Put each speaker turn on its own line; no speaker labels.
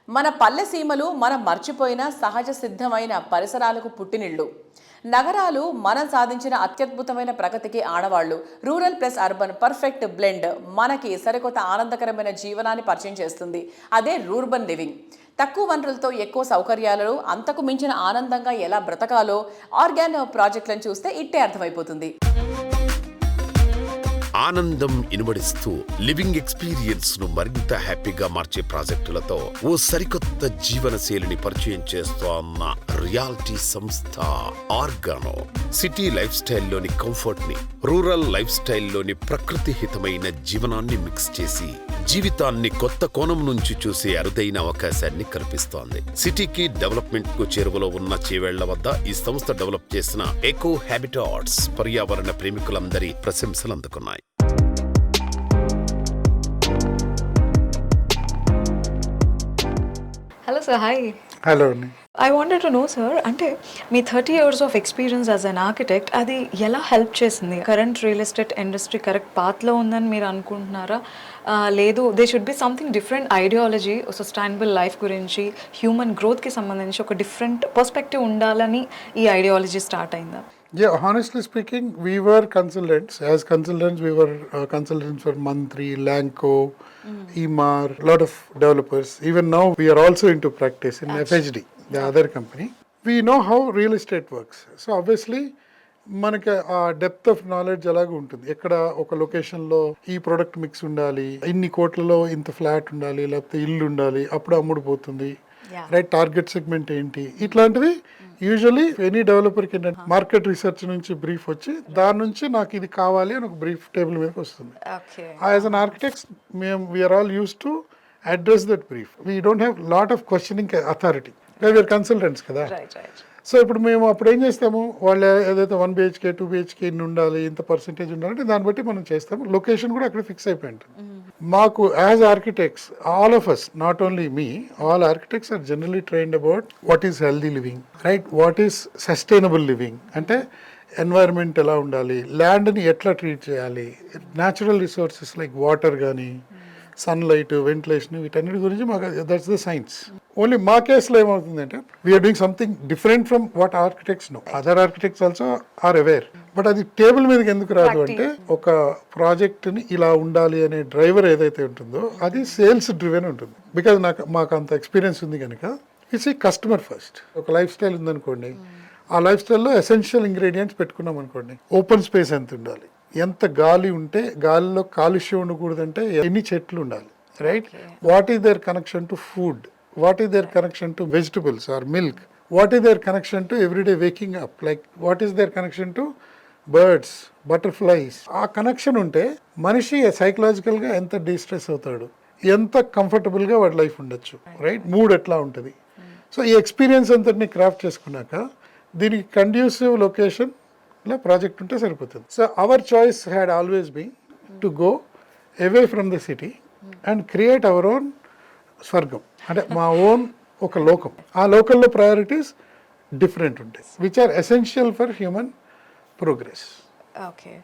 మన పల్లె సీమలు మనం మర్చిపోయిన సహజ సిద్ధమైన పరిసరాలకు పుట్టినిళ్ళు. నగరాలు మనం సాధించిన అత్యద్భుతమైన ప్రగతికి ఆడవాళ్లు. Rural plus urban perfect blend మనకి సరికొత్త ఆనందకరమైన జీవనాన్ని పరిచయం చేస్తుంది. అదే రూర్బన్ లివింగ్. తక్కువ వనరులతో ఎక్కువ సౌకర్యాలలో అంతకు మించిన ఆనందంగా ఎలా బ్రతకాలో ఆర్గాన్ ప్రాజెక్టులను చూస్తే ఇట్టే అర్థమైపోతుంది.
ఆనందం ఇనుమడిస్తూ లివింగ్ ఎక్స్పీరియన్స్ ను మరింత హ్యాపీగా మార్చే ప్రాజెక్టులతో ఓ సరికొత్త జీవన శైలిని పరిచయం చేస్తోన్న రియాలిటీ సంస్థ ఆర్గానో. సిటీ లైఫ్ స్టైల్లోని కంఫర్ట్ ని, రూరల్ లైఫ్ స్టైల్లోని ప్రకృతి హితమైన జీవనాన్ని మిక్స్ చేసి జీవితాన్ని కొత్త కోణం నుంచి చూసే అరుదైన అవకాశాన్ని కల్పిస్తోంది. సిటీకి డెవలప్మెంట్ కు చేరువలో ఉన్న చేవేళ్ల వద్ద ఈ సంస్థ డెవలప్ చేసిన ఎకో హ్యాబిటాట్స్ పర్యావరణ ప్రేమికులందరి ప్రశంసలు అందుకున్నాయి.
Hello sir, hi.
Hello.
I wanted to know sir, అంటే మీ 30 years of experience as an architect అది ఎలా హెల్ప్ చేసింది? Current real estate industry correct పాత్లో ఉందని మీరు అనుకుంటున్నారా? లేదు, they should be something different ideology, sustainable life గురించి, హ్యూమన్ గ్రోత్కి సంబంధించి ఒక డిఫరెంట్ పర్స్పెక్టివ్ ఉండాలని ఈ ఐడియాలజీ స్టార్ట్ అయిందా?
Yeah, honestly speaking, we were consultants. As consultants, we were consultants for Mantri, Lanco, Emaar, a lot of developers. Even now, we are also into practice in FHD, the other company. We know how real estate works. So obviously, మనకి ఆ depth of knowledge అలాగే ఉంటుంది. ఎక్కడ ఒక లొకేషన్లో ఈ product mix ఉండాలి, ఇన్ని కోట్లలో ఇంత ఫ్లాట్ ఉండాలి, లేకపోతే ఇల్లు ఉండాలి, అప్పుడు అమ్ముడుపోతుంది, రైట్? టార్గెట్ సెగ్మెంట్ ఏంటి, ఇట్లాంటివి యూజువల్లీ ఎనీ డెవలపర్కి ఏంటంటే మార్కెట్ రీసెర్చ్ నుంచి బ్రీఫ్ వచ్చి దాని నుంచి నాకు ఇది కావాలి అని ఒక బ్రీఫ్ టేబుల్ మీదకి వస్తుంది. యాజ్ అన్ ఆర్కిటెక్ట్స్ మేము we're all use to address that brief. We don't have lot of questioning authority, we're consultants కదా. సో ఇప్పుడు మేము అప్పుడు ఏం చేస్తాము, వాళ్ళు ఏదైతే 1 BHK 2 BHK ఇన్ని ఉండాలి, ఇంత పర్సెంటేజ్ ఉండాలంటే దాన్ని బట్టి మనం చేస్తాము. లొకేషన్ కూడా అక్కడ ఫిక్స్ అయిపోయి ఉంటుంది. మాకు as architects, all of us, not only me, all architects are generally trained about what is healthy living, right? What is sustainable living అంటే ఎన్వైరన్మెంట్ ఎలా ఉండాలి, ల్యాండ్ని ఎట్లా ట్రీట్ చేయాలి, న్యాచురల్ రిసోర్సెస్ లైక్ వాటర్ కానీ, సన్లైట్, వెంటిలేషన్, వీటన్నిటి గురించి మాకు దట్స్ ద సైన్స్. ఓన్లీ మా కేసులో ఏమవుతుందంటే we are doing something different from what architects know. Other architects also are aware. But అది టేబుల్ మీదకి ఎందుకు రాదు అంటే ఒక ప్రాజెక్ట్ని ఇలా ఉండాలి అనే డ్రైవర్ ఏదైతే ఉంటుందో అది సేల్స్ డ్రివెన్ ఉంటుంది. బికాజ్ మాకు అంత ఎక్స్పీరియన్స్ ఉంది కనుక ఇట్స్ ఈ కస్టమర్ ఫస్ట్. ఒక లైఫ్ స్టైల్ ఉందనుకోండి, ఆ లైఫ్ స్టైల్లో ఎసెన్షియల్ ఇంగ్రీడియంట్స్ పెట్టుకున్నాం అనుకోండి. ఓపెన్ స్పేస్ ఎంత ఉండాలి, ఎంత గాలి ఉంటే, గాలిలో కాలుష్యం ఉండకూడదంటే ఎన్ని చెట్లు ఉండాలి, right? What is their connection to food, what is their connection to vegetables or milk, what is their connection to everyday waking up, like what is their connection to birds, butterflies. ఆ connection ఉంటే మనిషి సైకలాజికల్గా ఎంత distress అవుతాడు, ఎంత కంఫర్టబుల్గా వాడి life ఉండొచ్చు, రైట్? మూడ్ ఎట్లా ఉంటుంది. సో ఈ ఎక్స్పీరియన్స్ అంతటిని క్రాఫ్ట్ చేసుకున్నాక దీనికి కండ్యూసివ్ లొకేషన్ ఇలా ప్రాజెక్ట్ ఉంటే సరిపోతుంది. So our choice had always been to go away from the city and create our own స్వర్గం, అంటే మా ఓన్ ఒక లోకం. ఆ లోకల్లో ప్రయారిటీస్ డిఫరెంట్ ఉంటాయి, which are essential for human progress.
Okay.